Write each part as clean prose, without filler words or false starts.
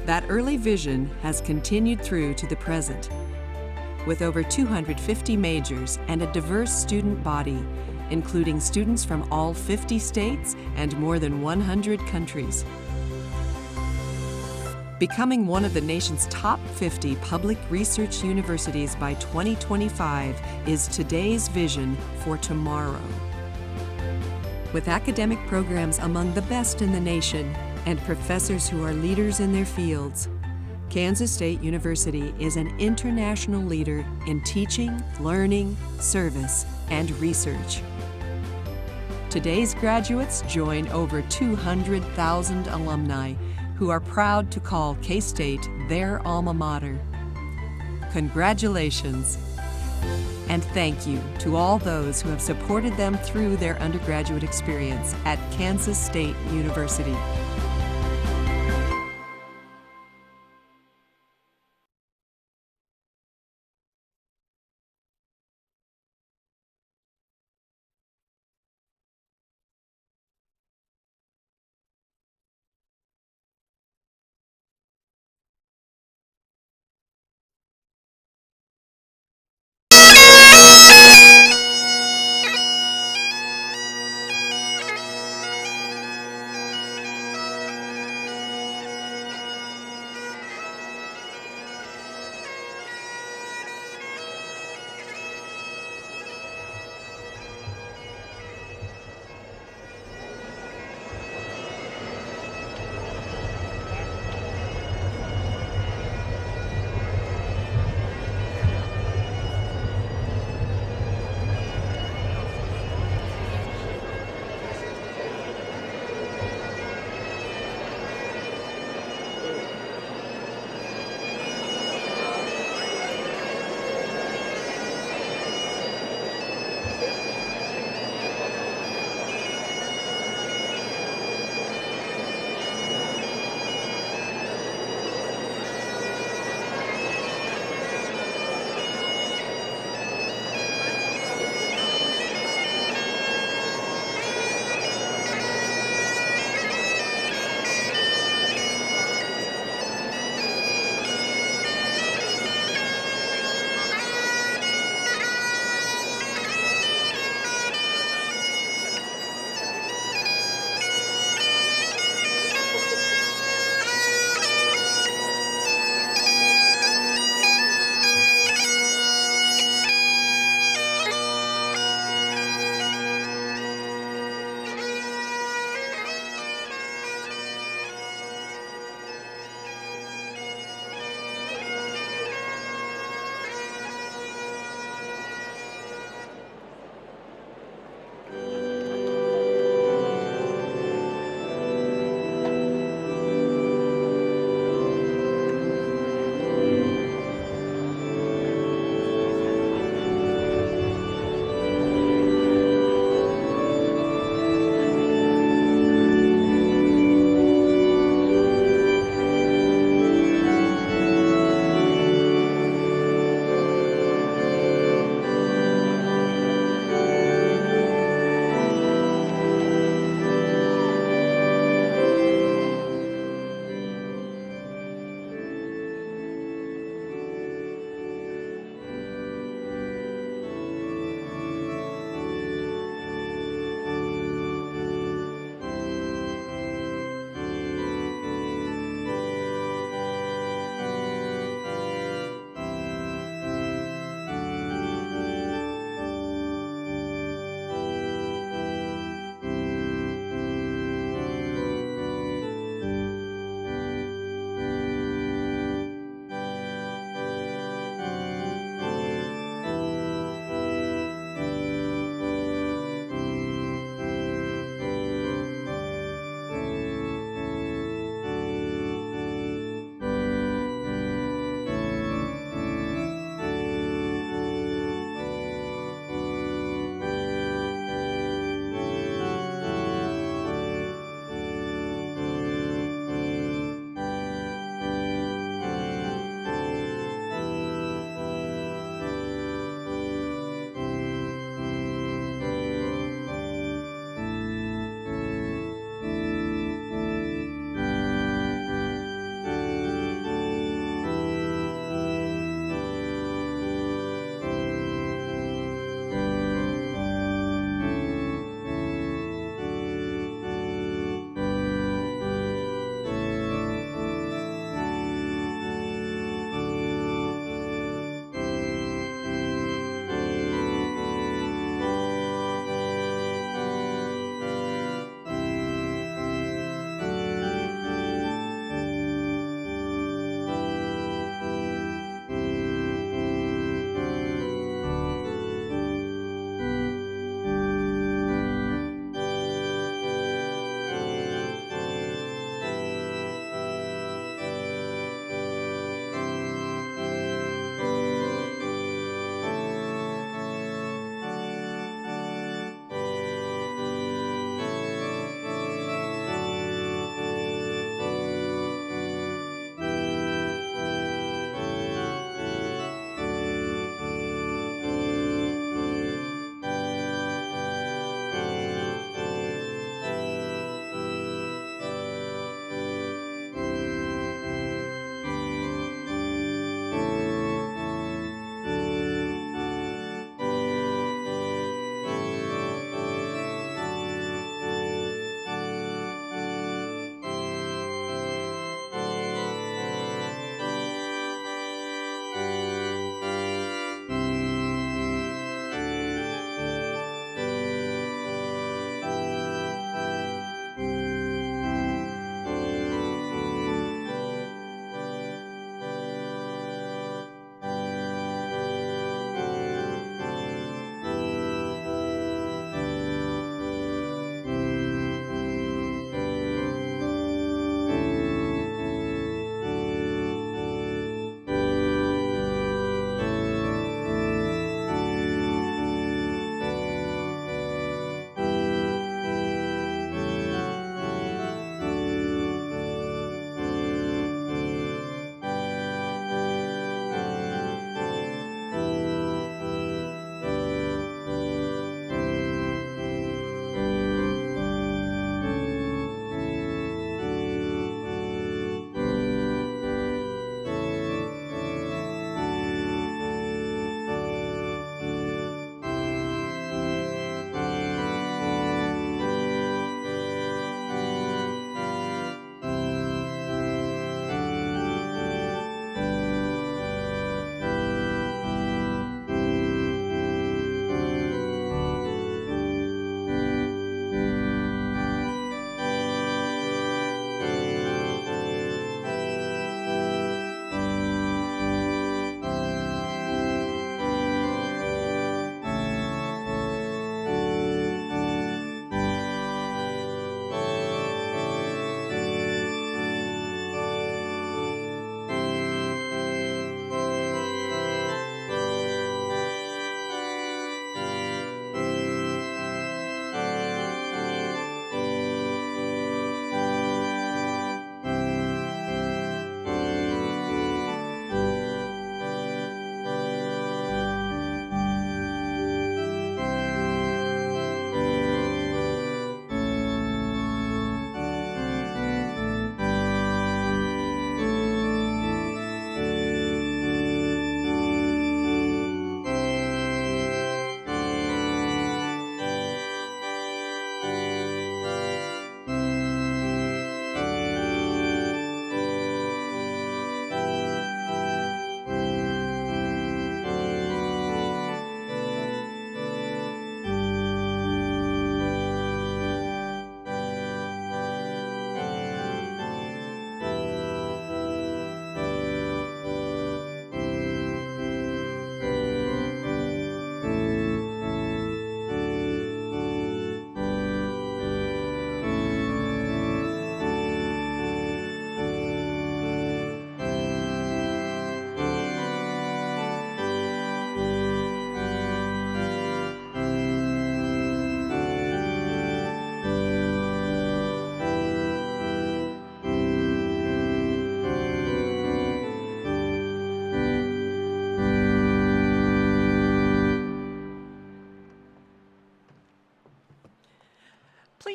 That early vision has continued through to the present, with over 250 majors and a diverse student body, including students from all 50 states and more than 100 countries. Becoming one of the nation's top 50 public research universities by 2025 is today's vision for tomorrow. With academic programs among the best in the nation and professors who are leaders in their fields, Kansas State University is an international leader in teaching, learning, service, and research. Today's graduates join over 200,000 alumni who are proud to call K-State their alma mater. Congratulations, and thank you to all those who have supported them through their undergraduate experience at Kansas State University.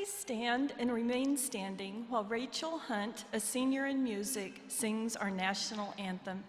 Please stand and remain standing while Rachel Hunt, a senior in music, sings our national anthem.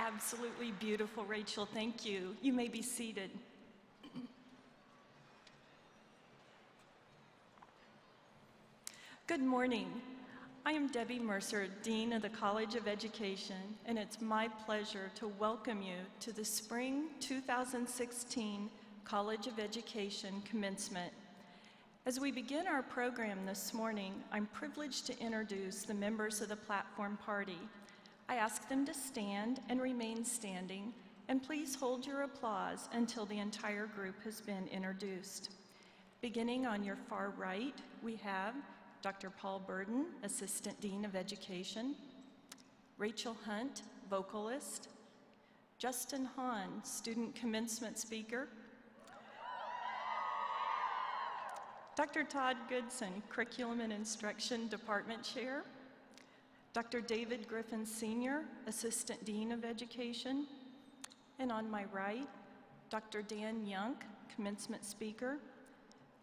Absolutely beautiful, Rachel. Thank you. You may be seated. Good morning. I am Debbie Mercer, Dean of the College of Education, and it's my pleasure to welcome you to the Spring 2016 College of Education commencement. As we begin our program this morning, I'm privileged to introduce the members of the platform party. I ask them to stand and remain standing, and please hold your applause until the entire group has been introduced. Beginning on your far right, we have Dr. Paul Burden, Assistant Dean of Education, Rachel Hunt, vocalist, Justin Hahn, Student Commencement Speaker, Dr. Todd Goodson, Curriculum and Instruction Department Chair, Dr. David Griffin Sr., Assistant Dean of Education, and on my right, Dr. Dan Young, Commencement Speaker,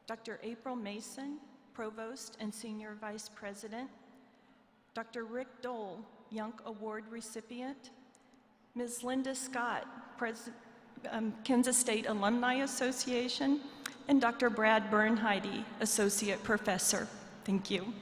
Dr. April Mason, Provost and Senior Vice President, Dr. Rick Dole, Young Award recipient, Ms. Linda Scott, Kansas State Alumni Association, and Dr. Brad Bernheide, Associate Professor. Thank you.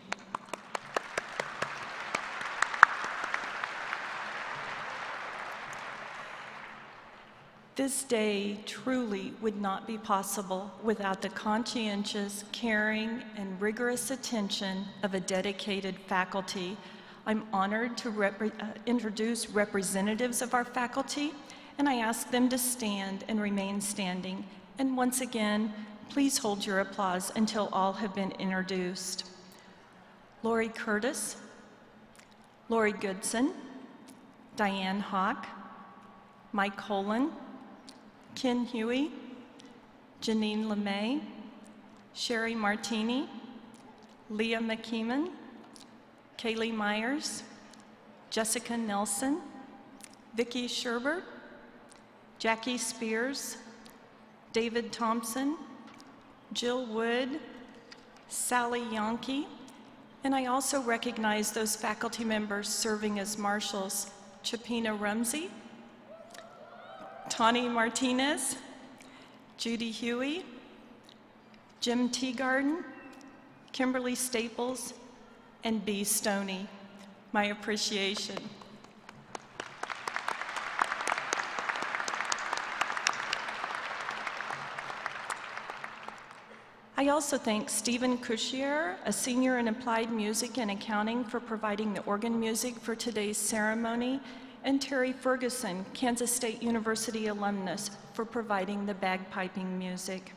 This day truly would not be possible without the conscientious, caring, and rigorous attention of a dedicated faculty. I'm honored to introduce representatives of our faculty, and I ask them to stand and remain standing. And once again, please hold your applause until all have been introduced. Lori Curtis, Lori Goodson, Diane Hawk, Mike Holan, Ken Huey, Janine LeMay, Sherry Martini, Leah McKeeman, Kaylee Myers, Jessica Nelson, Vicki Sherbert, Jackie Spears, David Thompson, Jill Wood, Sally Yonke, and I also recognize those faculty members serving as marshals, Chapina Rumsey, Tawny Martinez, Judy Huey, Jim Teagarden, Kimberly Staples, and B. Stoney. My appreciation. I also thank Stephen Cushier, a senior in applied music and accounting, for providing the organ music for today's ceremony, and Terry Ferguson, Kansas State University alumnus, for providing the bagpiping music.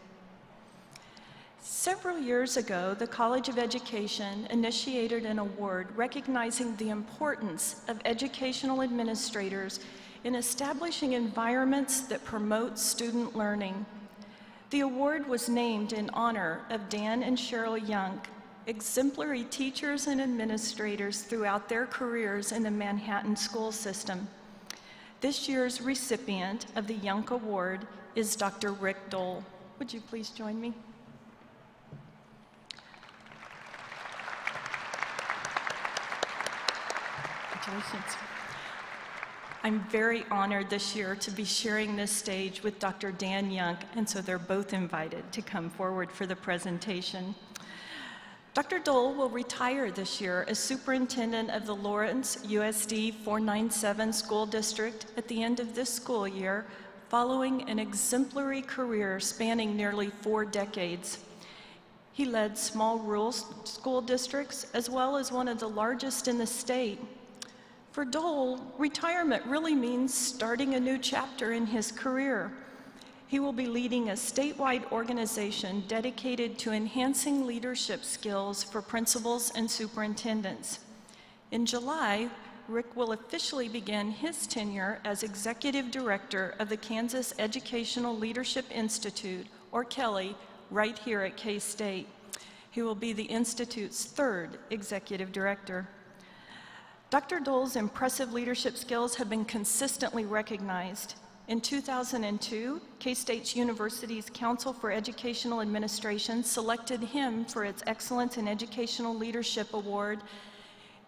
Several years ago, the College of Education initiated an award recognizing the importance of educational administrators in establishing environments that promote student learning. The award was named in honor of Dan and Cheryl Young, exemplary teachers and administrators throughout their careers in the Manhattan school system. This year's recipient of the Young Award is Dr. Rick Dole. Would you please join me? Congratulations. I'm very honored this year to be sharing this stage with Dr. Dan Young, and so they're both invited to come forward for the presentation. Dr. Dole will retire this year as superintendent of the Lawrence USD 497 School District at the end of this school year, following an exemplary career spanning nearly 4 decades. He led small rural school districts as well as one of the largest in the state. For Dole, retirement really means starting a new chapter in his career. He will be leading a statewide organization dedicated to enhancing leadership skills for principals and superintendents. In July, Rick will officially begin his tenure as Executive Director of the Kansas Educational Leadership Institute, or Kelly, right here at K-State. He will be the Institute's 3rd Executive Director. Dr. Dole's impressive leadership skills have been consistently recognized. In 2002, K-State University's Council for Educational Administration selected him for its Excellence in Educational Leadership Award.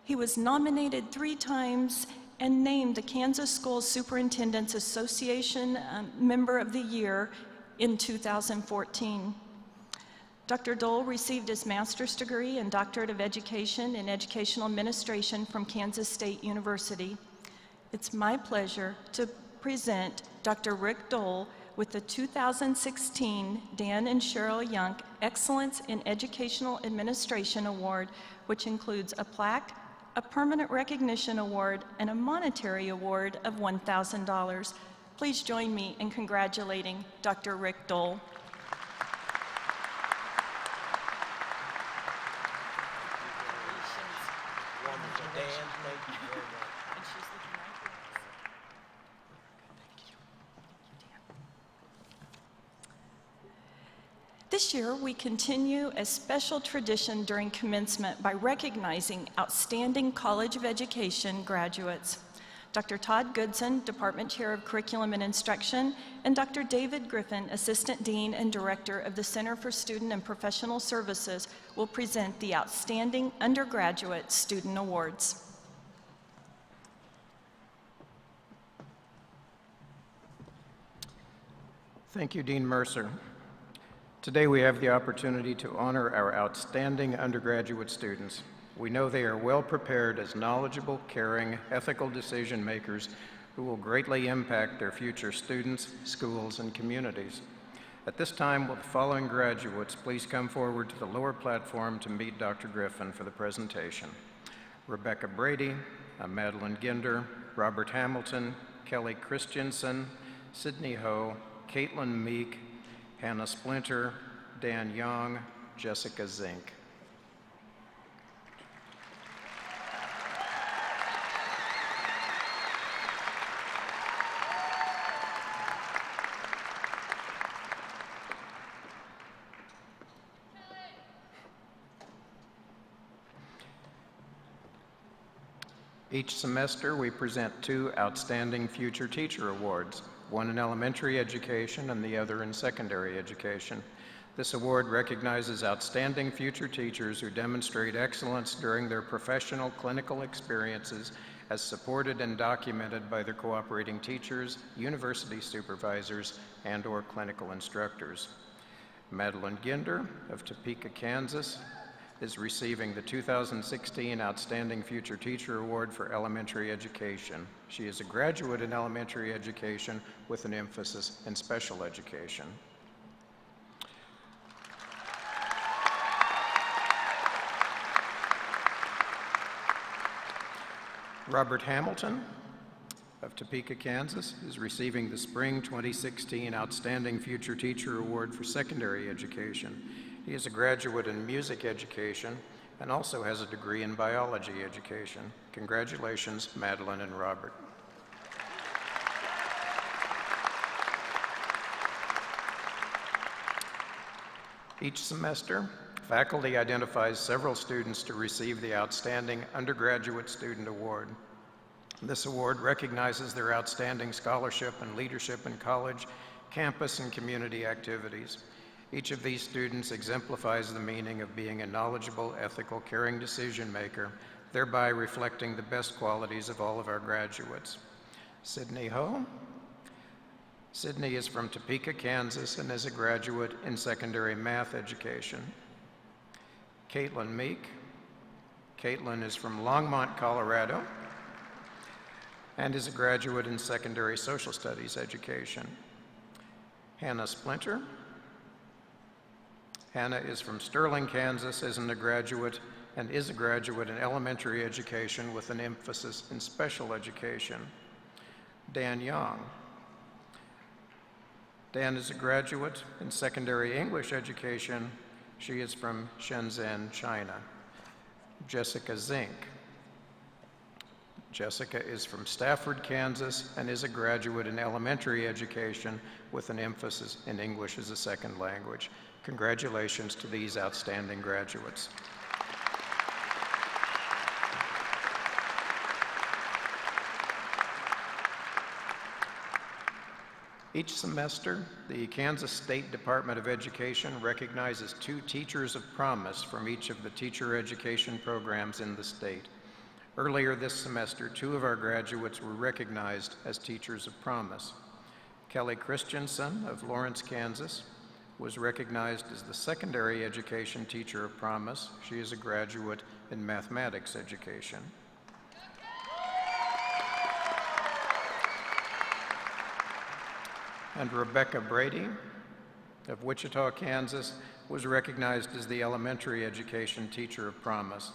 He was nominated 3 times and named the Kansas School Superintendents Association Member of the Year in 2014. Dr. Dole received his master's degree and doctorate of education in educational administration from Kansas State University. It's my pleasure to present Dr. Rick Dole with the 2016 Dan and Cheryl Young Excellence in Educational Administration Award, which includes a plaque, a permanent recognition award, and a monetary award of $1,000. Please join me in congratulating Dr. Rick Dole. This year, we continue a special tradition during commencement by recognizing outstanding College of Education graduates. Dr. Todd Goodson, Department Chair of Curriculum and Instruction, and Dr. David Griffin, Assistant Dean and Director of the Center for Student and Professional Services, will present the Outstanding Undergraduate Student Awards. Thank you, Dean Mercer. Today we have the opportunity to honor our outstanding undergraduate students. We know they are well prepared as knowledgeable, caring, ethical decision makers who will greatly impact their future students, schools, and communities. At this time, will the following graduates please come forward to the lower platform to meet Dr. Griffin for the presentation. Rebecca Brady, Madeline Ginder, Robert Hamilton, Kelly Christensen, Sydney Ho, Caitlin Meek, Hannah Splinter, Dan Young, Jessica Zink. Each semester, we present 2 Outstanding Future Teacher Awards, one in elementary education and the other in secondary education. This award recognizes outstanding future teachers who demonstrate excellence during their professional clinical experiences as supported and documented by their cooperating teachers, university supervisors, and/or clinical instructors. Madeline Ginder of Topeka, Kansas, is receiving the 2016 Outstanding Future Teacher Award for Elementary Education. She is a graduate in elementary education with an emphasis in special education. Robert Hamilton of Topeka, Kansas, is receiving the Spring 2016 Outstanding Future Teacher Award for Secondary Education. He is a graduate in music education and also has a degree in biology education. Congratulations, Madeline and Robert. Each semester, faculty identifies several students to receive the Outstanding Undergraduate Student Award. This award recognizes their outstanding scholarship and leadership in college, campus, and community activities. Each of these students exemplifies the meaning of being a knowledgeable, ethical, caring decision maker, thereby reflecting the best qualities of all of our graduates. Sydney Ho. Sydney is from Topeka, Kansas, and is a graduate in secondary math education. Caitlin Meek. Caitlin is from Longmont, Colorado, and is a graduate in secondary social studies education. Hannah Splinter. Hannah is from Sterling, Kansas, is a graduate in elementary education with an emphasis in special education. Dan Young. Dan is a graduate in secondary English education. She is from Shenzhen, China. Jessica Zink. Jessica is from Stafford, Kansas, and is a graduate in elementary education with an emphasis in English as a second language. Congratulations to these outstanding graduates. Each semester, the Kansas State Department of Education recognizes 2 Teachers of Promise from each of the teacher education programs in the state. Earlier this semester, 2 of our graduates were recognized as Teachers of Promise. Kelly Christensen of Lawrence, Kansas, was recognized as the Secondary Education Teacher of Promise. She is a graduate in mathematics education. And Rebecca Brady of Wichita, Kansas, was recognized as the Elementary Education Teacher of Promise.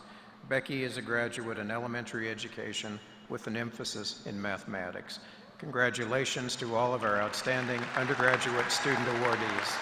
Becky is a graduate in elementary education with an emphasis in mathematics. Congratulations to all of our outstanding undergraduate student awardees.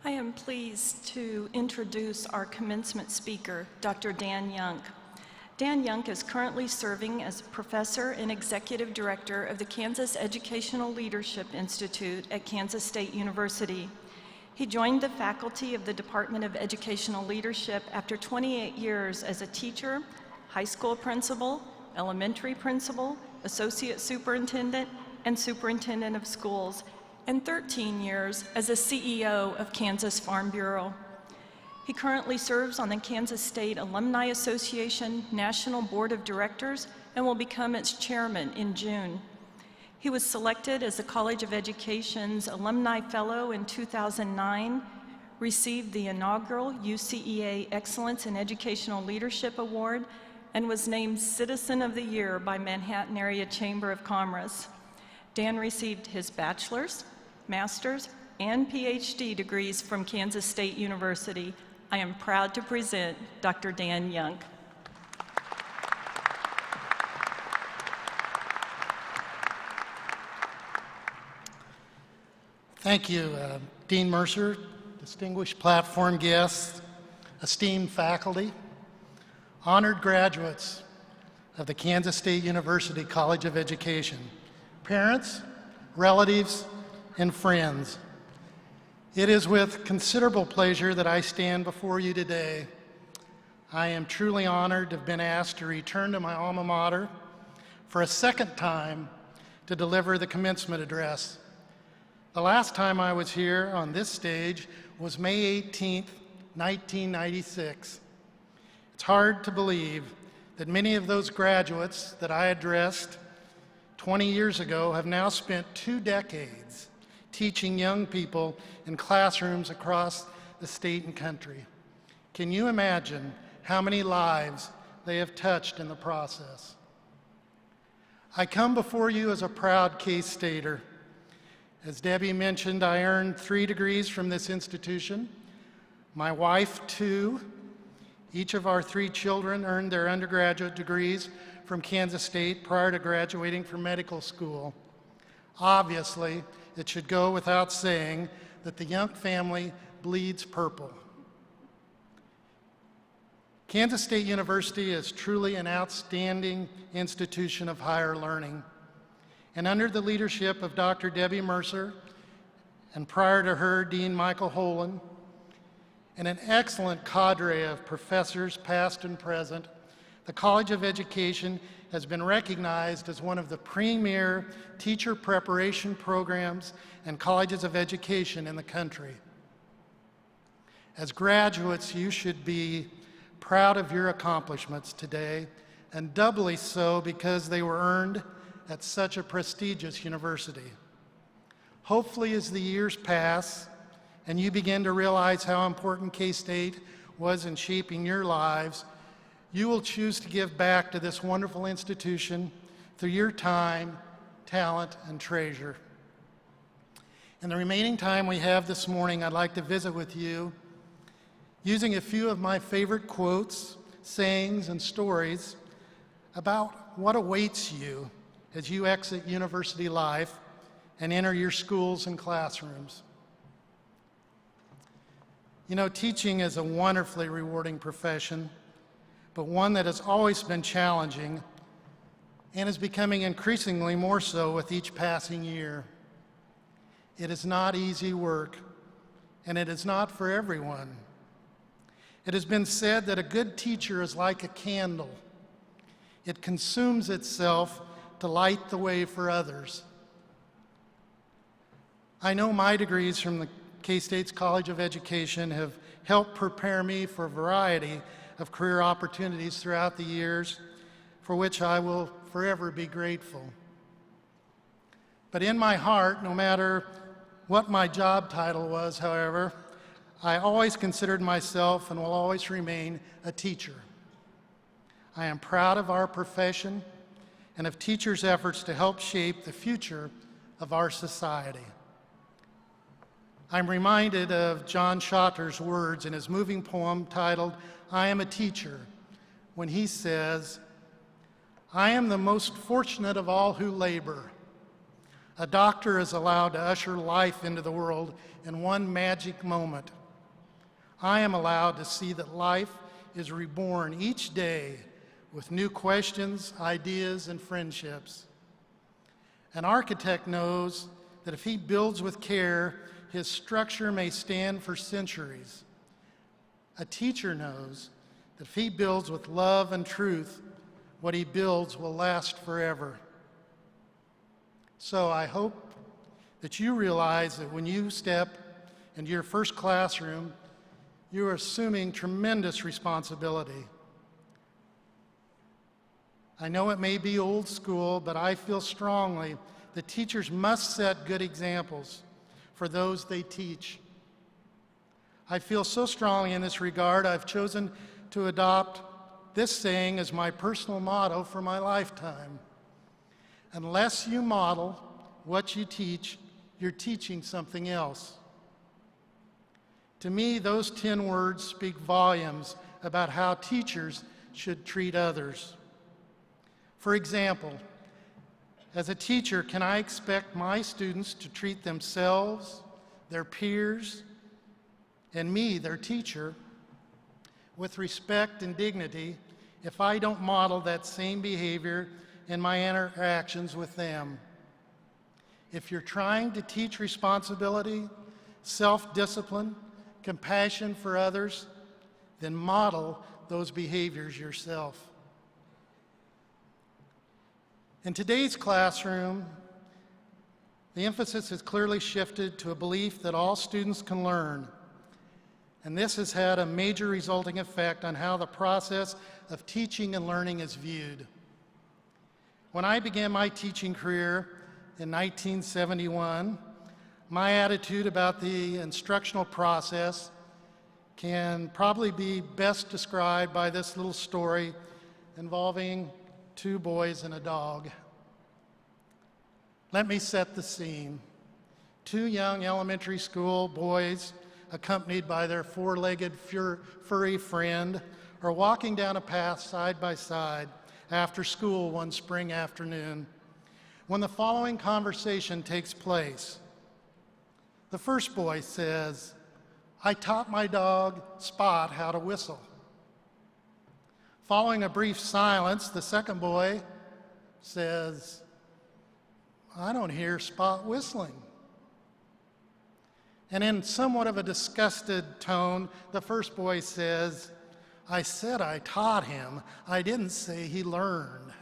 I am pleased to introduce our commencement speaker, Dr. Dan Young. Dan Young is currently serving as professor and executive director of the Kansas Educational Leadership Institute at Kansas State University. He joined the faculty of the Department of Educational Leadership after 28 years as a teacher, high school principal, elementary principal, associate superintendent, and superintendent of schools, and 13 years as a CEO of Kansas Farm Bureau. He currently serves on the Kansas State Alumni Association National Board of Directors and will become its chairman in June. He was selected as the College of Education's Alumni Fellow in 2009, received the inaugural UCEA Excellence in Educational Leadership Award, and was named Citizen of the Year by Manhattan Area Chamber of Commerce. Dan received his bachelor's, master's, and PhD degrees from Kansas State University. I am proud to present Dr. Dan Young. Thank you, Dean Mercer, distinguished platform guests, esteemed faculty, honored graduates of the Kansas State University College of Education, parents, relatives, and friends. It is with considerable pleasure that I stand before you today. I am truly honored to have been asked to return to my alma mater for a second time to deliver the commencement address. The last time I was here on this stage was May 18th, 1996. It's hard to believe that many of those graduates that I addressed 20 years ago have now spent 2 decades teaching young people in classrooms across the state and country. Can you imagine how many lives they have touched in the process? I come before you as a proud K-Stater. As Debbie mentioned, I earned 3 degrees from this institution. My wife, 2. Each of our 3 children earned their undergraduate degrees from Kansas State prior to graduating from medical school. Obviously, it should go without saying that the Young family bleeds purple. Kansas State University is truly an outstanding institution of higher learning. And under the leadership of Dr. Debbie Mercer, and prior to her, Dean Michael Holen, and an excellent cadre of professors, past and present, the College of Education has been recognized as one of the premier teacher preparation programs and colleges of education in the country. As graduates, you should be proud of your accomplishments today, and doubly so because they were earned at such a prestigious university. Hopefully, as the years pass and you begin to realize how important K-State was in shaping your lives, you will choose to give back to this wonderful institution through your time, talent, and treasure. In the remaining time we have this morning, I'd like to visit with you using a few of my favorite quotes, sayings, and stories about what awaits you as you exit university life and enter your schools and classrooms. You know, teaching is a wonderfully rewarding profession, but one that has always been challenging and is becoming increasingly more so with each passing year. It is not easy work, and it is not for everyone. It has been said that a good teacher is like a candle. It consumes itself to light the way for others. I know my degrees from the K-State's College of Education have helped prepare me for a variety of career opportunities throughout the years, for which I will forever be grateful. But in my heart, no matter what my job title was, however, I always considered myself and will always remain a teacher. I am proud of our profession and of teachers' efforts to help shape the future of our society. I'm reminded of John Schotter's words in his moving poem titled, "I Am a Teacher," when he says, "I am the most fortunate of all who labor. A doctor is allowed to usher life into the world in one magic moment. I am allowed to see that life is reborn each day with new questions, ideas, and friendships. An architect knows that if he builds with care, his structure may stand for centuries. A teacher knows that if he builds with love and truth, what he builds will last forever." So I hope that you realize that when you step into your first classroom, you are assuming tremendous responsibility. I know it may be old school, but I feel strongly that teachers must set good examples for those they teach. I feel so strongly in this regard, I've chosen to adopt this saying as my personal motto for my lifetime. Unless you model what you teach, you're teaching something else. To me, those 10 words speak volumes about how teachers should treat others. For example, as a teacher, can I expect my students to treat themselves, their peers, and me, their teacher, with respect and dignity if I don't model that same behavior in my interactions with them? If you're trying to teach responsibility, self-discipline, compassion for others, then model those behaviors yourself. In today's classroom, the emphasis has clearly shifted to a belief that all students can learn, and this has had a major resulting effect on how the process of teaching and learning is viewed. When I began my teaching career in 1971, my attitude about the instructional process can probably be best described by this little story involving 2 boys and a dog. Let me set the scene. 2 young elementary school boys, accompanied by their 4-legged furry friend, are walking down a path side by side after school one spring afternoon when the following conversation takes place. The first boy says, "I taught my dog Spot how to whistle." Following a brief silence, the second boy says, "I don't hear Spot whistling." And in somewhat of a disgusted tone, the first boy says, "I said I taught him. I didn't say he learned."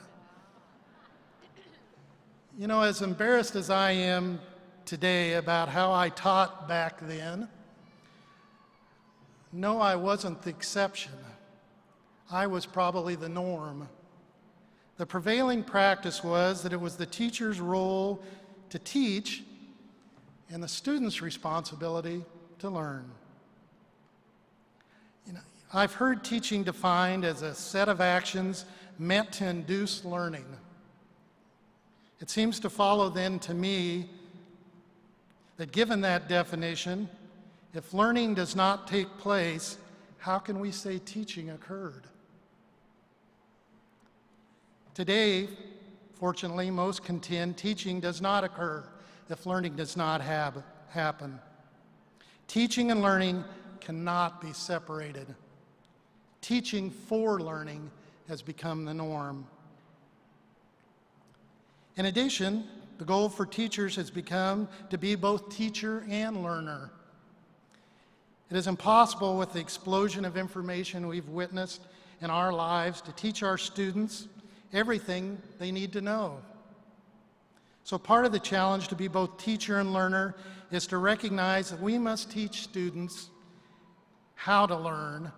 You know, as embarrassed as I am today about how I taught back then, no, I wasn't the exception. I was probably the norm. The prevailing practice was that it was the teacher's role to teach and the student's responsibility to learn. You know, I've heard teaching defined as a set of actions meant to induce learning. It seems to follow then to me that given that definition, if learning does not take place, how can we say teaching occurred? Today, fortunately, most contend teaching does not occur if learning does not happen. Teaching and learning cannot be separated. Teaching for learning has become the norm. In addition, the goal for teachers has become to be both teacher and learner. It is impossible with the explosion of information we've witnessed in our lives to teach our students everything they need to know. So part of the challenge to be both teacher and learner is to recognize that we must teach students how to learn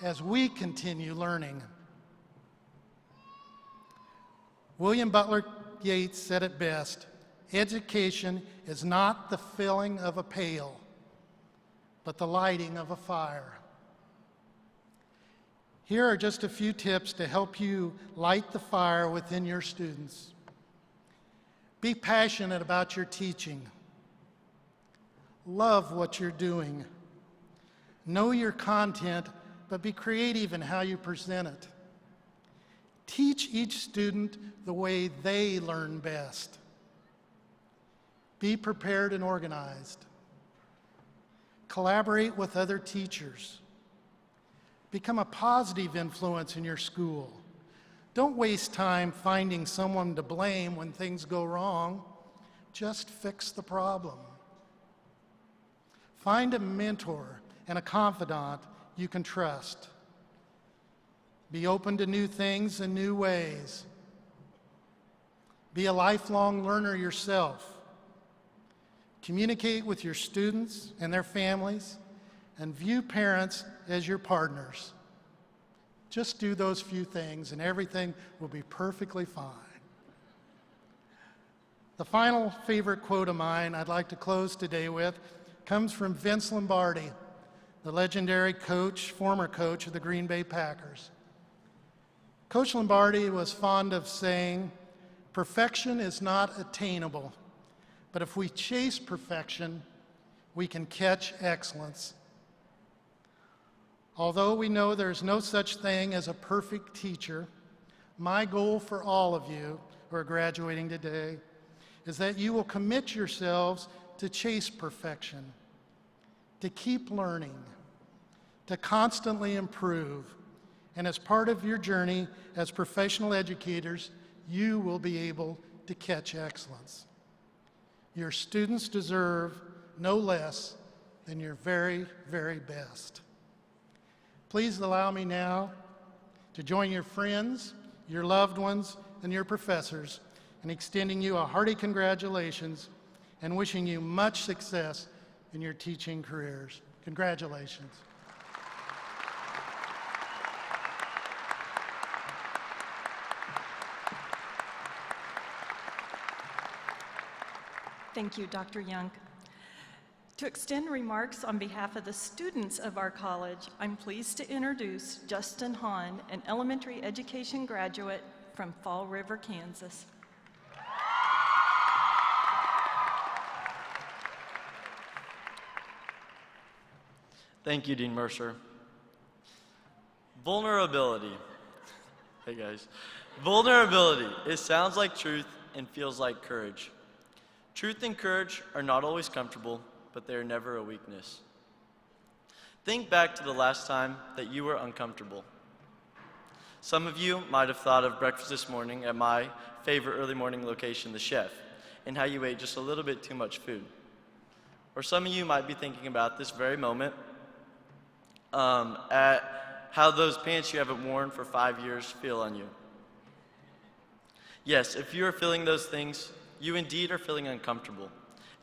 as we continue learning. William Butler Yeats said it best, "Education is not the filling of a pail, but the lighting of a fire." Here are just a few tips to help you light the fire within your students. Be passionate about your teaching. Love what you're doing. Know your content, but be creative in how you present it. Teach each student the way they learn best. Be prepared and organized. Collaborate with other teachers. Become a positive influence in your school. Don't waste time finding someone to blame when things go wrong. Just fix the problem. Find a mentor and a confidant you can trust. Be open to new things and new ways. Be a lifelong learner yourself. Communicate with your students and their families, and view parents as your partners. Just do those few things and everything will be perfectly fine. The final favorite quote of mine I'd like to close today with comes from Vince Lombardi, the legendary coach, former coach of the Green Bay Packers. Coach Lombardi was fond of saying, "Perfection is not attainable, but if we chase perfection, we can catch excellence." Although we know there's no such thing as a perfect teacher, my goal for all of you who are graduating today is that you will commit yourselves to chase perfection, to keep learning, to constantly improve, and as part of your journey as professional educators, you will be able to catch excellence. Your students deserve no less than your very, very best. Please allow me now to join your friends, your loved ones, and your professors in extending you a hearty congratulations and wishing you much success in your teaching careers. Congratulations. Thank you, Dr. Young. To extend remarks on behalf of the students of our college, I'm pleased to introduce Justin Hahn, an elementary education graduate from Fall River, Kansas. Thank you, Dean Mercer. Vulnerability. Hey guys. Vulnerability. It sounds like truth and feels like courage. Truth and courage are not always comfortable, but they are never a weakness. Think back to the last time that you were uncomfortable. Some of you might have thought of breakfast this morning at my favorite early morning location, The Chef, and how you ate just a little bit too much food. Or some of you might be thinking about this very moment at how those pants you haven't worn for 5 years feel on you. Yes, if you are feeling those things, you indeed are feeling uncomfortable,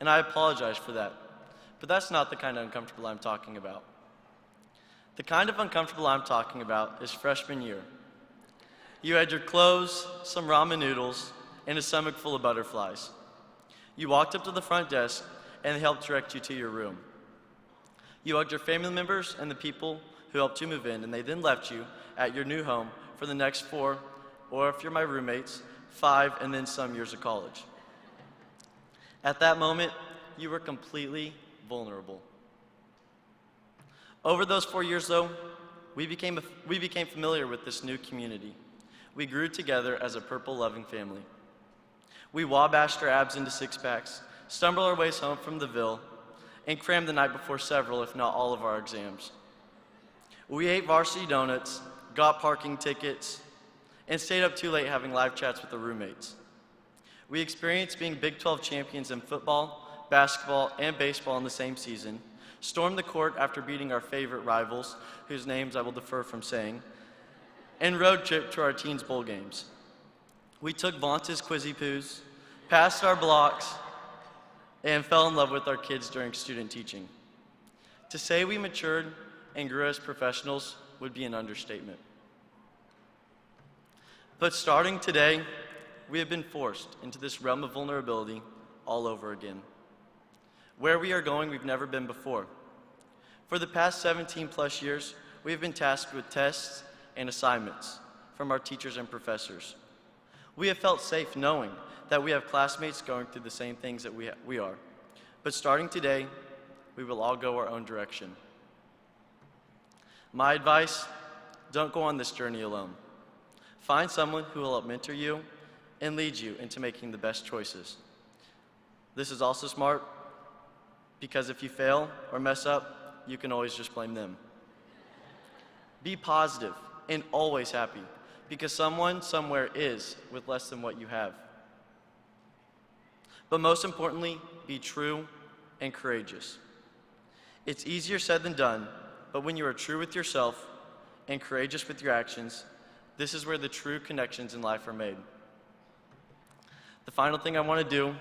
and I apologize for that. But that's not the kind of uncomfortable I'm talking about. The kind of uncomfortable I'm talking about is freshman year. You had your clothes, some ramen noodles, and a stomach full of butterflies. You walked up to the front desk, and they helped direct you to your room. You hugged your family members and the people who helped you move in, and they then left you at your new home for the next 4, or if you're my roommates, 5, and then some years of college. At that moment, you were completely vulnerable. Over those 4 years, though, we became familiar with this new community. We grew together as a purple-loving family. We wabashed our abs into six-packs, stumbled our ways home from the Ville, and crammed the night before several, if not all, of our exams. We ate varsity donuts, got parking tickets, and stayed up too late having live chats with the roommates. We experienced being Big 12 champions in football, basketball, and baseball in the same season, stormed the court after beating our favorite rivals, whose names I will defer from saying, and road trip to our teens' bowl games. We took Vaunce's Quizzy Poos, passed our blocks, and fell in love with our kids during student teaching. To say we matured and grew as professionals would be an understatement. But starting today, we have been forced into this realm of vulnerability all over again. Where we are going, we've never been before. For the past 17 plus years, we have been tasked with tests and assignments from our teachers and professors. We have felt safe knowing that we have classmates going through the same things that we are. But starting today, we will all go our own direction. My advice, don't go on this journey alone. Find someone who will help mentor you and lead you into making the best choices. This is also smart because if you fail or mess up, you can always just blame them. Be positive and always happy because someone somewhere is with less than what you have. But most importantly, be true and courageous. It's easier said than done, but when you are true with yourself and courageous with your actions, this is where the true connections in life are made. The final thing I want to do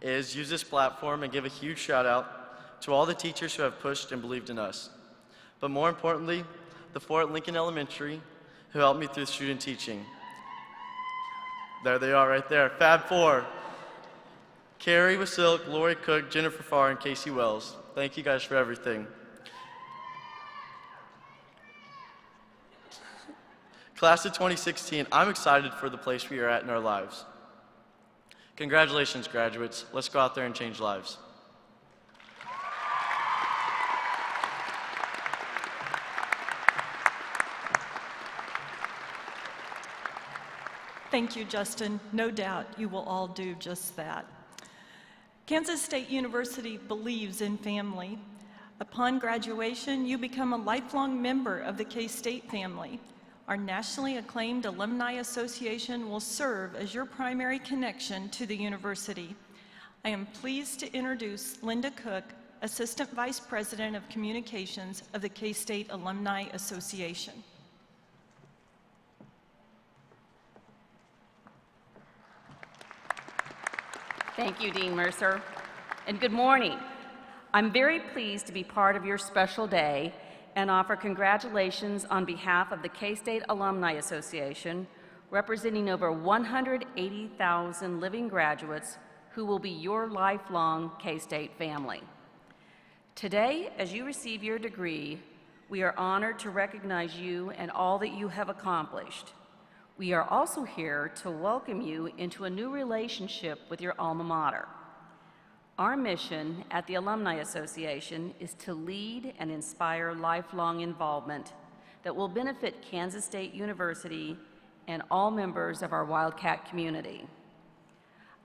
is use this platform and give a huge shout out to all the teachers who have pushed and believed in us. But more importantly, the 4 at Lincoln Elementary who helped me through student teaching. There they are right there, Fab 4. Carrie Wasilk, Lori Cook, Jennifer Farr, and Casey Wells. Thank you guys for everything. Class of 2016, I'm excited for the place we are at in our lives. Congratulations, graduates. Let's go out there and change lives. Thank you, Justin. No doubt you will all do just that. Kansas State University believes in family. Upon graduation, you become a lifelong member of the K-State family. Our nationally acclaimed Alumni Association will serve as your primary connection to the university. I am pleased to introduce Linda Cook, Assistant Vice President of Communications of the K-State Alumni Association. Thank you, Dean Mercer, and good morning. I'm very pleased to be part of your special day and offer congratulations on behalf of the K-State Alumni Association, representing over 180,000 living graduates who will be your lifelong K-State family. Today, as you receive your degree, we are honored to recognize you and all that you have accomplished. We are also here to welcome you into a new relationship with your alma mater. Our mission at the Alumni Association is to lead and inspire lifelong involvement, that will benefit Kansas State University and all members of our Wildcat community.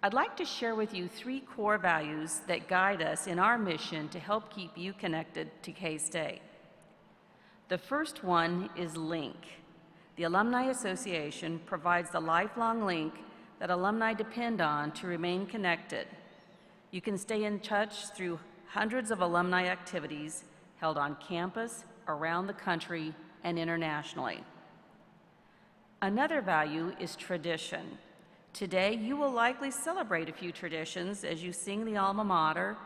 I'd like to share with you 3 core values that guide us in our mission to help keep you connected to K-State. The first one is LINK. The Alumni Association provides the lifelong link that alumni depend on to remain connected. You can stay in touch through hundreds of alumni activities held on campus, around the country, and internationally. Another value is tradition. Today, you will likely celebrate a few traditions as you sing the alma mater,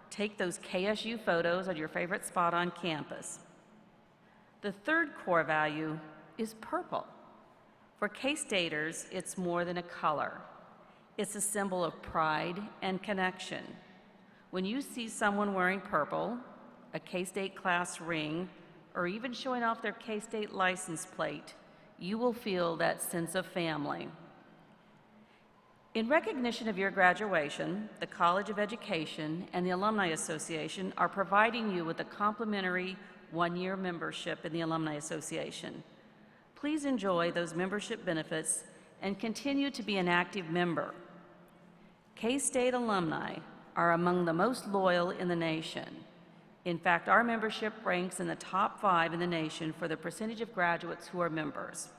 take those KSU photos at your favorite spot on campus. The third core value is purple. For K-Staters, it's more than a color. It's a symbol of pride and connection. When you see someone wearing purple, a K-State class ring, or even showing off their K-State license plate, you will feel that sense of family. In recognition of your graduation, the College of Education and the Alumni Association are providing you with a complimentary 1-year membership in the Alumni Association. Please enjoy those membership benefits and continue to be an active member. K-State alumni are among the most loyal in the nation. In fact, our membership ranks in the top 5 in the nation for the percentage of graduates who are members.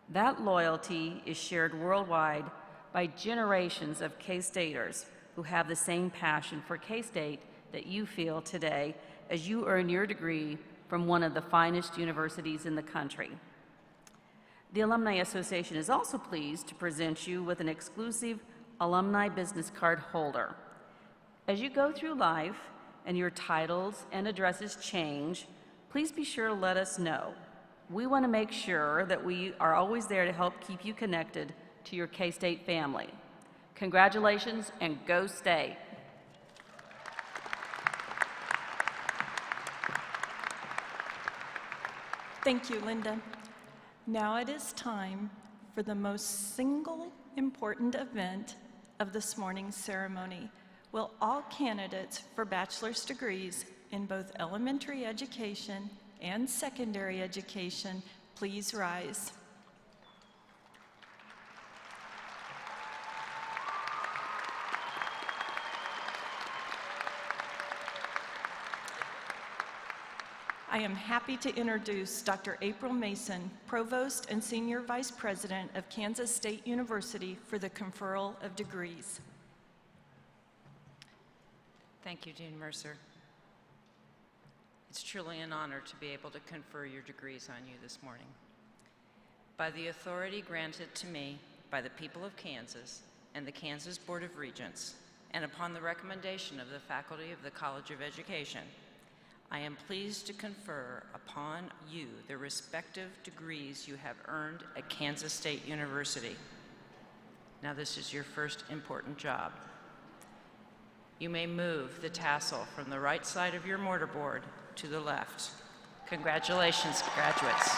That loyalty is shared worldwide by generations of K-Staters who have the same passion for K-State that you feel today as you earn your degree from one of the finest universities in the country. The Alumni Association is also pleased to present you with an exclusive alumni business card holder. As you go through life and your titles and addresses change, please be sure to let us know. We want to make sure that we are always there to help keep you connected to your K-State family. Congratulations and go State! Thank you, Linda. Now it is time for the most single important event of this morning's ceremony. Will all candidates for bachelor's degrees in both elementary education and secondary education please rise? I am happy to introduce Dr. April Mason, Provost and Senior Vice President of Kansas State University, for the conferral of degrees. Thank you, Dean Mercer. It's truly an honor to be able to confer your degrees on you this morning. By the authority granted to me by the people of Kansas and the Kansas Board of Regents, and upon the recommendation of the faculty of the College of Education, I am pleased to confer upon you the respective degrees you have earned at Kansas State University. Now, this is your first important job. You may move the tassel from the right side of your mortarboard to the left. Congratulations, graduates.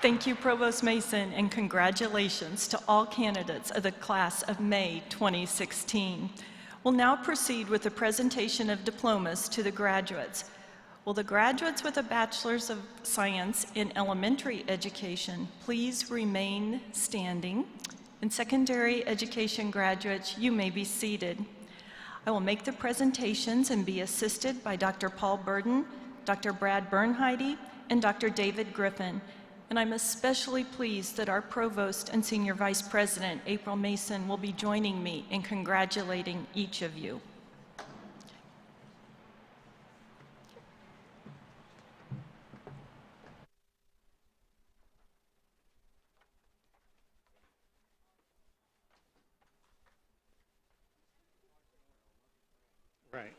Thank you, Provost Mason, and congratulations to all candidates of the class of May 2016. We'll now proceed with the presentation of diplomas to the graduates. Will the graduates with a Bachelor's of Science in Elementary Education please remain standing? And secondary education graduates, you may be seated. I will make the presentations and be assisted by Dr. Paul Burden, Dr. Brad Bernheide, and Dr. David Griffin. And I'm especially pleased that our Provost and Senior Vice President, April Mason, will be joining me in congratulating each of you. Right.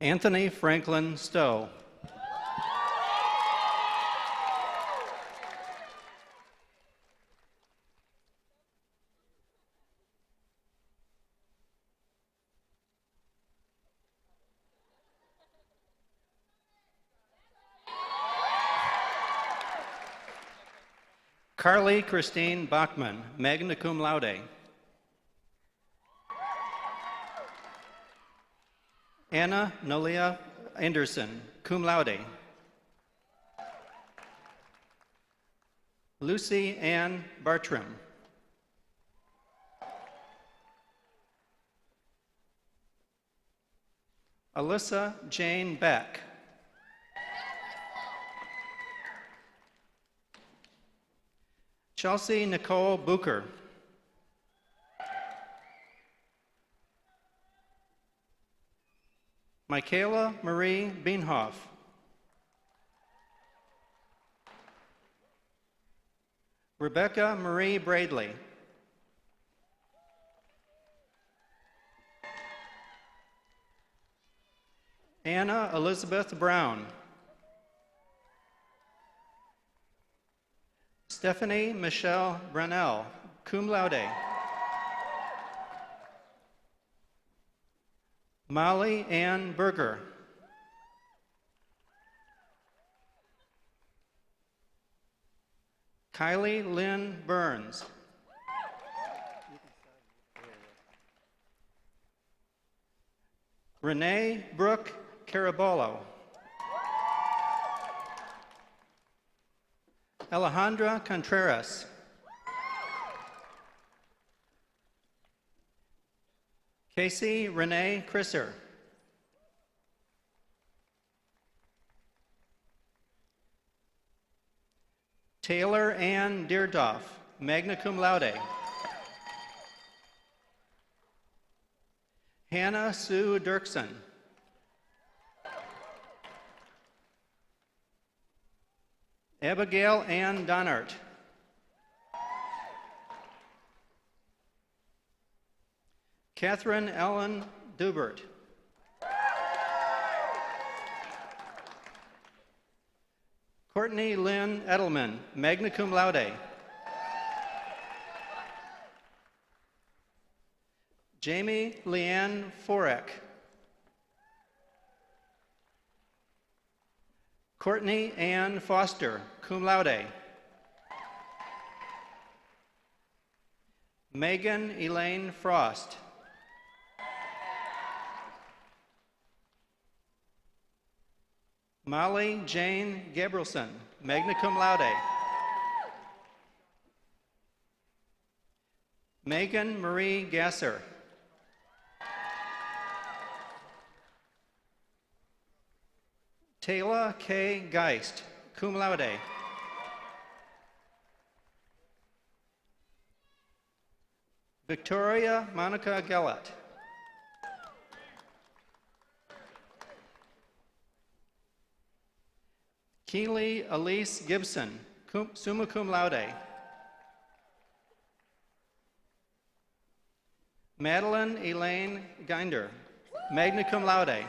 Anthony Franklin Stowe. Carly Christine Bachman, magna cum laude. Anna Nolia Anderson, cum laude. Lucy Ann Bartram. Alyssa Jane Beck. Chelsea Nicole Booker. Michaela Marie Beanhoff. Rebecca Marie Bradley. Anna Elizabeth Brown. Stephanie Michelle Brunel, cum laude. Molly Ann Berger. Kylie Lynn Burns. Renee Brooke Caraballo. Alejandra Contreras. Casey Renee Crisser. Taylor Ann Deerdoff, magna cum laude. Hannah Sue Dirksen. Abigail Ann Donart. Catherine Ellen Dubert. Courtney Lynn Edelman, magna cum laude. Jamie Leanne Forek. Courtney Ann Foster, cum laude. Megan Elaine Frost. Molly Jane Gabrielson, magna cum laude. Megan Marie Gasser. Taylor K. Geist, cum laude. Victoria Monica Gellett. Keely Elise Gibson, summa cum laude. Madeline Elaine Ginder, magna cum laude.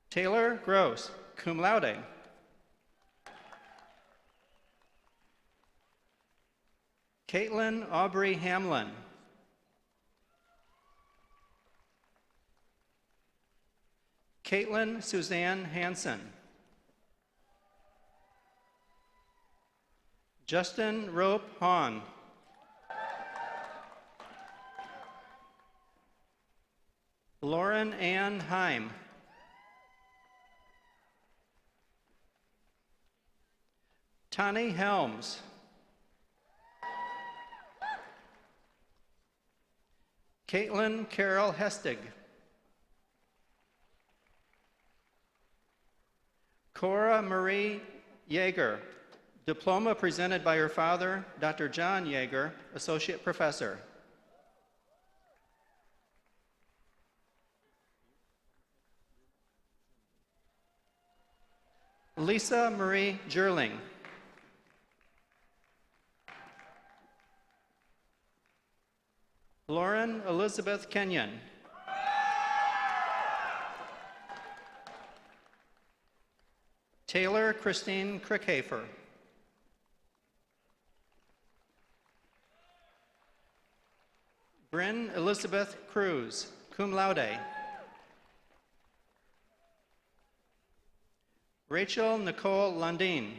Taylor Gross, cum laude. Caitlin Aubrey Hamlin. Caitlin Suzanne Hansen. Justin Rope Hahn. Lauren Ann Heim. Tani Helms. Caitlin Carol Hestig. Cora Marie Yeager, diploma presented by her father, Dr. John Yeager, Associate Professor. Lisa Marie Gerling. Lauren Elizabeth Kenyon. Taylor Christine Crickhafer. Bryn Elizabeth Cruz, cum laude. Rachel Nicole Lundeen.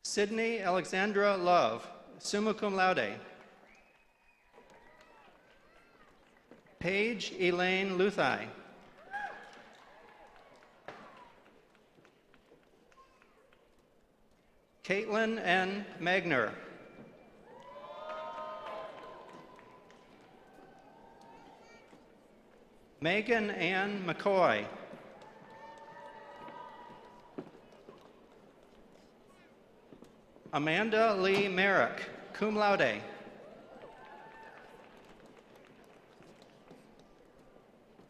Sydney Alexandra Love, summa cum laude. Paige Elaine Luthai. Caitlin N. Magner. Megan Ann McCoy. Amanda Lee Merrick, cum laude.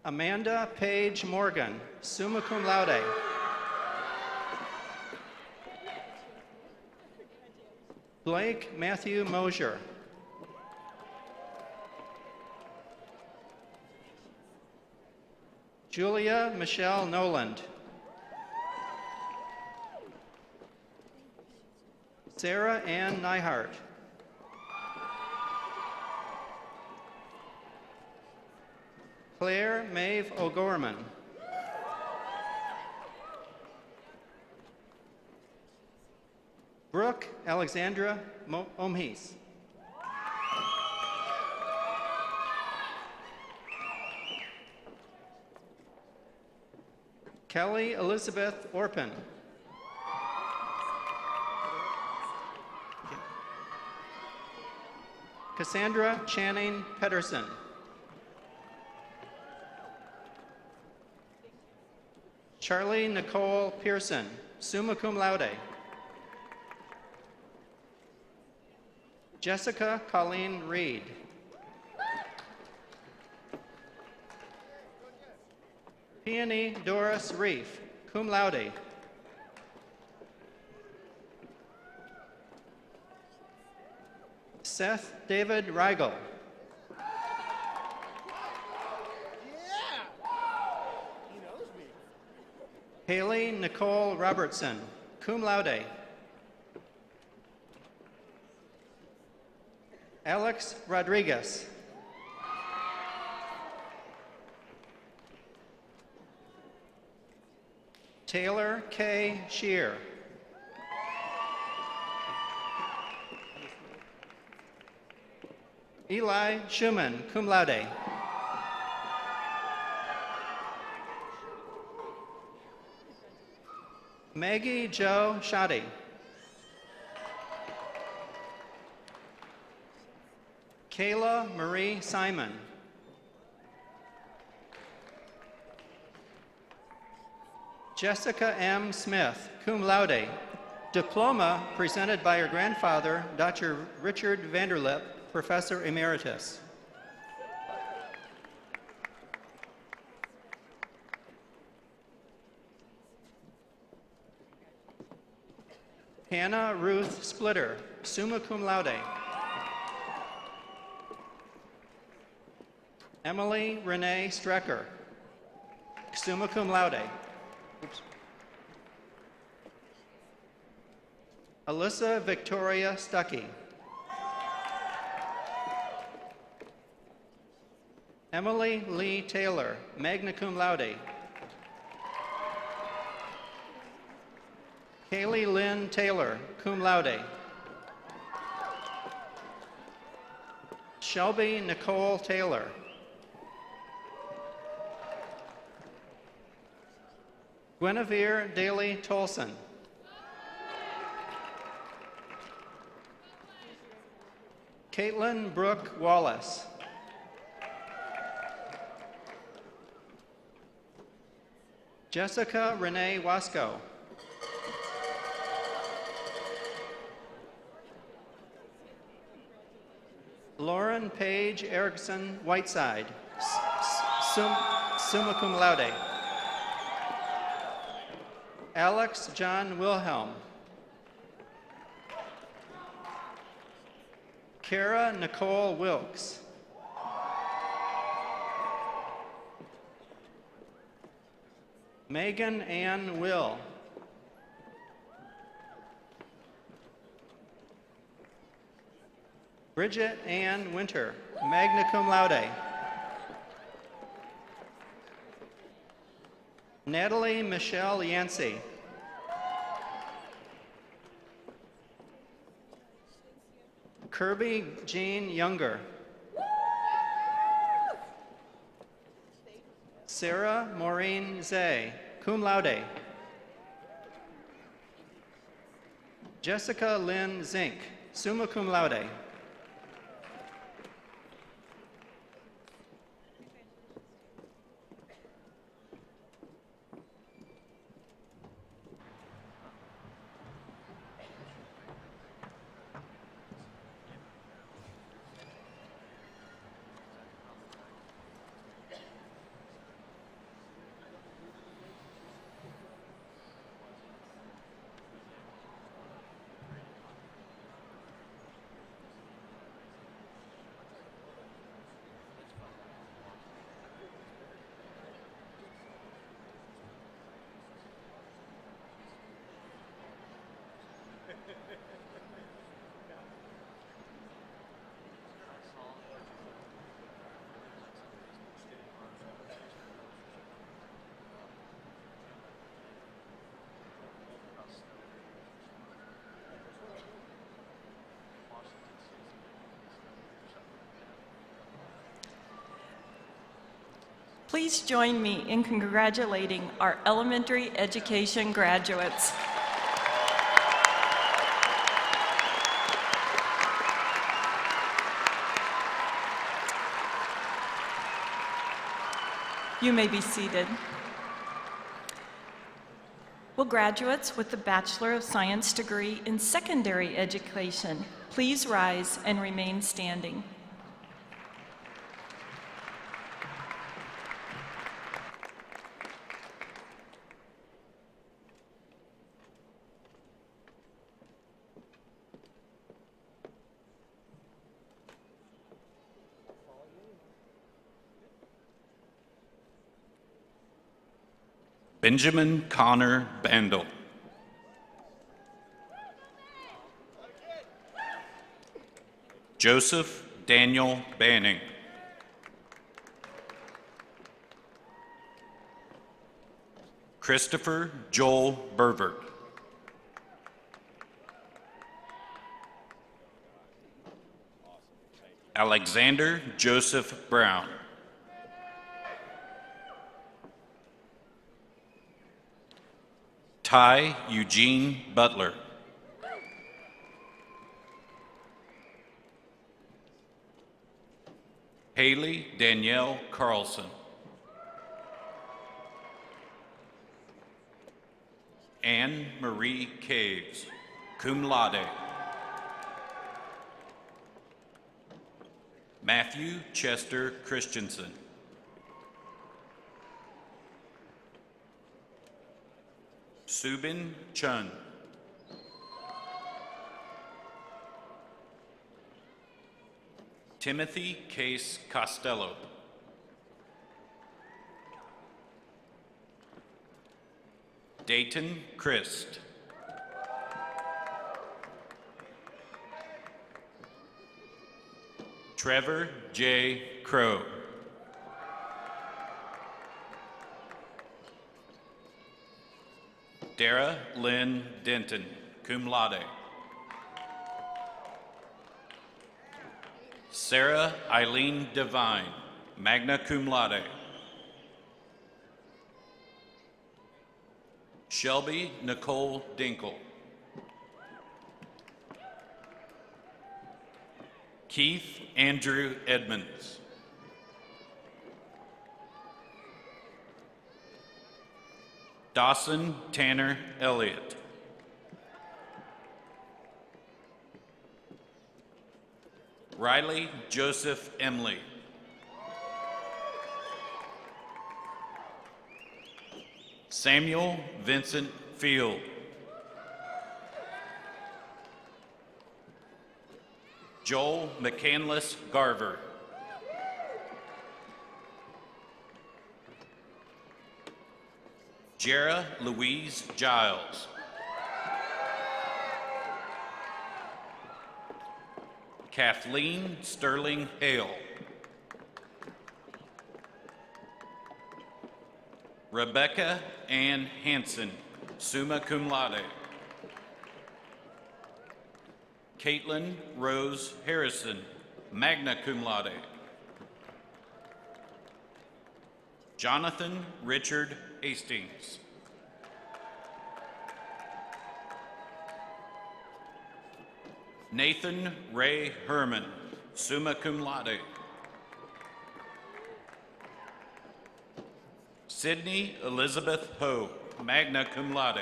Amanda Page Morgan, summa cum laude. Blake Matthew Mosier. Julia Michelle Noland. Sarah Ann Neihart. Claire Maeve O'Gorman. Brooke Alexandra Omhis. Kelly Elizabeth Orpin. Cassandra Channing Pedersen. Charlie Nicole Pearson, summa cum laude. Jessica Colleen Reed. Peony Doris Reef, cum laude. Seth David Reigel. Haley Nicole Robertson, cum laude. Alex Rodriguez. Taylor K. Shear. Eli Schumann, cum laude. Maggie Jo Shoddy. Kayla Marie Simon. Jessica M. Smith, cum laude. Diploma presented by her grandfather, Dr. Richard Vanderlip, Professor Emeritus. Hannah Ruth Splitter, summa cum laude. Emily Renee Strecker, summa cum laude. Oops. Alyssa Victoria Stuckey. Emily Lee Taylor, magna cum laude. Kaylee Lynn Taylor, cum laude. Shelby Nicole Taylor. Guinevere Daly Tolson. Caitlin Brooke Wallace. Jessica Renee Wasco. Lauren Page Erickson Whiteside, summa cum laude. Alex John Wilhelm. Kara Nicole Wilkes. Megan Ann Will. Bridget Ann Winter, magna cum laude. Natalie Michelle Yancey. Kirby Jean Younger. Sarah Maureen Zay, cum laude. Jessica Lynn Zink, summa cum laude. Please join me in congratulating our elementary education graduates. You may be seated. Will graduates with the Bachelor of Science degree in secondary education please rise and remain standing? Benjamin Connor Bandel. Joseph Daniel Banning. Christopher Joel Burvert. Alexander Joseph Brown. Ty Eugene Butler. Haley Danielle Carlson. Anne Marie Caves, cum laude. Matthew Chester Christensen. Subin Chun. Timothy Case Costello. Dayton Christ. Trevor J. Crow. Dara Lynn Denton, cum laude. Sarah Eileen Devine, magna cum laude. Shelby Nicole Dinkle. Keith Andrew Edmonds. Dawson Tanner Elliott. Riley Joseph Emily. Samuel Vincent Field. Joel McCandless Garver. Jera Louise Giles. Kathleen Sterling Hale. Rebecca Ann Hansen, summa cum laude. Caitlin Rose Harrison, magna cum laude. Jonathan Richard Hastings. Nathan Ray Herman, summa cum laude. Sydney Elizabeth Ho, magna cum laude.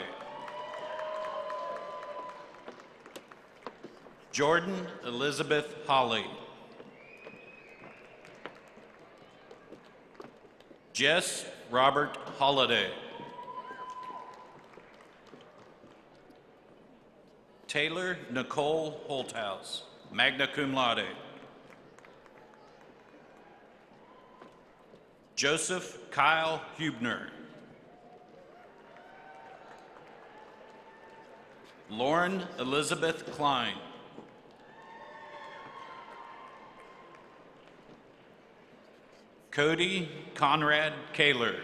Jordan Elizabeth Holly. Jess Robert Holliday. Taylor Nicole Holthouse, magna cum laude. Joseph Kyle Hubner. Lauren Elizabeth Klein. Cody Conrad Kaler.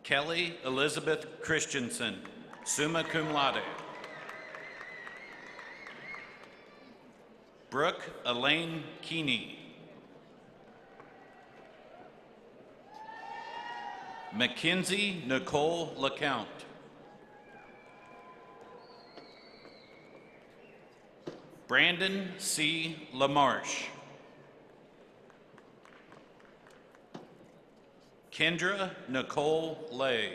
Kelly Elizabeth Christensen, summa cum laude. Brooke Elaine Keeney. Mackenzie Nicole LeCount. Brandon C. LaMarche. Kendra Nicole Lay.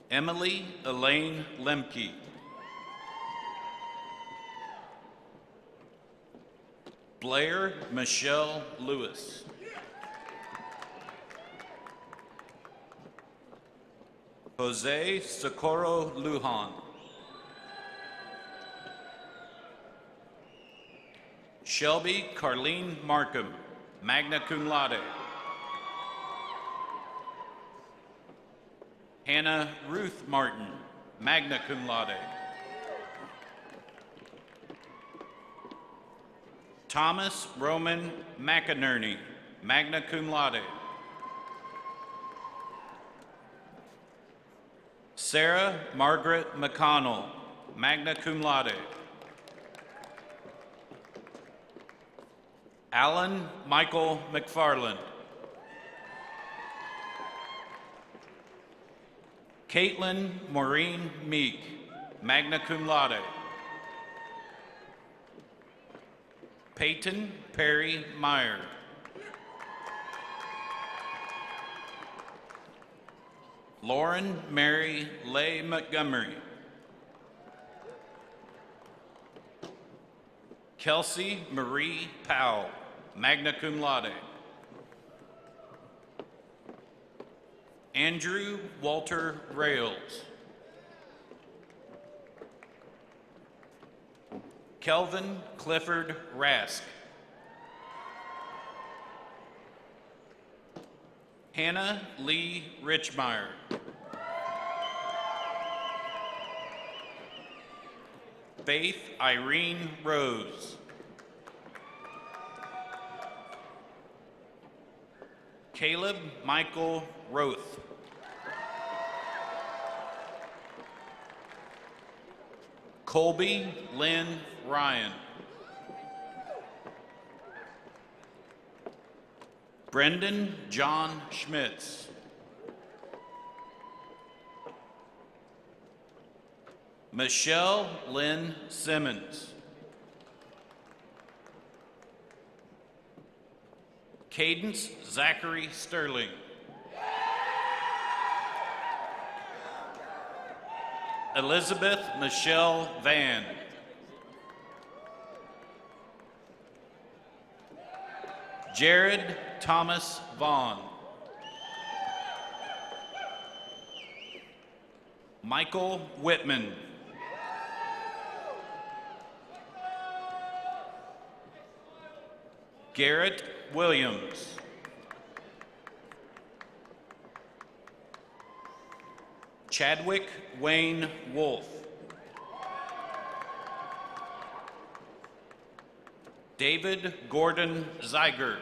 Emily Elaine Lemke. Blair Michelle Lewis. Jose Socorro Lujan. Shelby Carlene Markham, magna cum laude. Hannah Ruth Martin, magna cum laude. Thomas Roman McInerney, magna cum laude. Sarah Margaret McConnell, magna cum laude. Alan Michael McFarland. Caitlin Maureen Meek, magna cum laude. Peyton Perry Meyer. Lauren Mary Leigh Montgomery. Kelsey Marie Powell, magna cum laude. Andrew Walter Rails. Kelvin Clifford Rask. Hannah Lee Richmeyer. Faith Irene Rose. Caleb Michael Roth. Colby Lynn Ryan. Brendan John Schmitz. Michelle Lynn Simmons. Cadence Zachary Sterling. Elizabeth Michelle Van. Jared Thomas Vaughn. Michael Whitman. Garrett Williams. Chadwick Wayne Wolf. David Gordon Zeiger.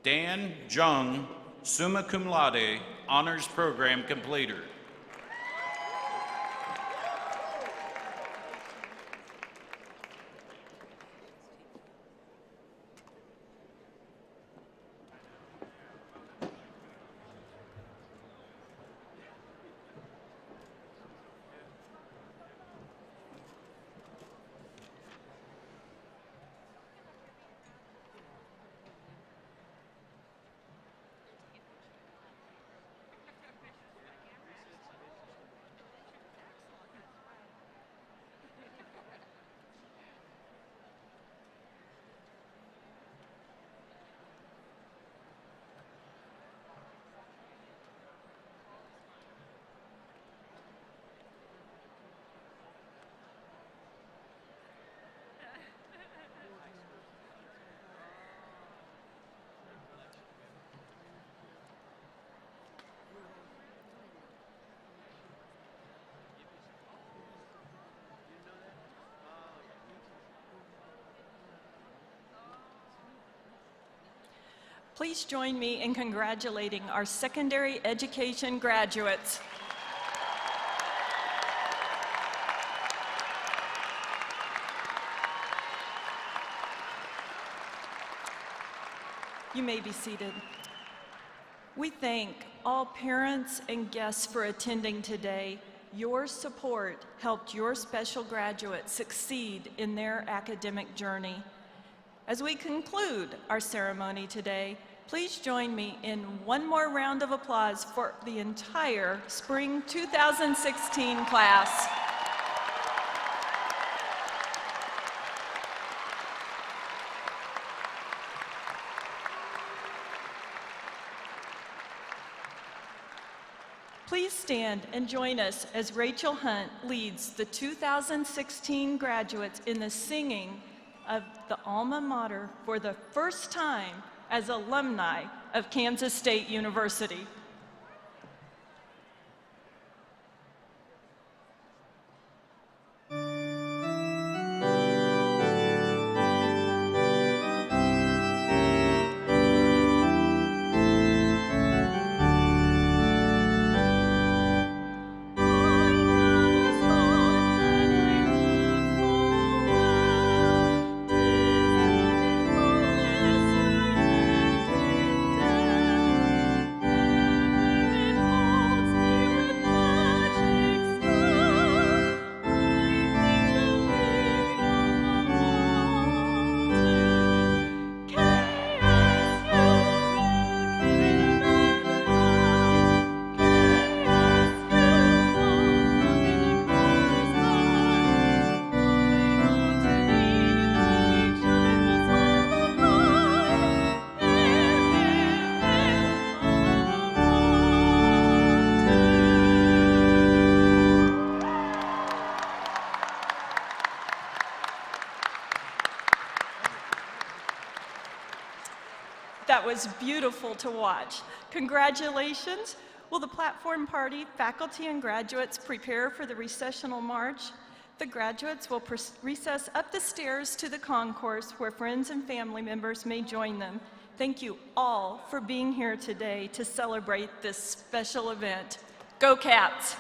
Dan Jung, summa cum laude, honors program completer. Please join me in congratulating our secondary education graduates. You may be seated. We thank all parents and guests for attending today. Your support helped your special graduates succeed in their academic journey. As we conclude our ceremony today, please join me in one more round of applause for the entire Spring 2016 class. Please stand and join us as Rachel Hunt leads the 2016 graduates in the singing of the alma mater for the first time as alumni of Kansas State University. That was beautiful to watch. Congratulations. Will the platform party, faculty, and graduates prepare for the recessional march? The graduates will recess up the stairs to the concourse where friends and family members may join them. Thank you all for being here today to celebrate this special event. Go Cats!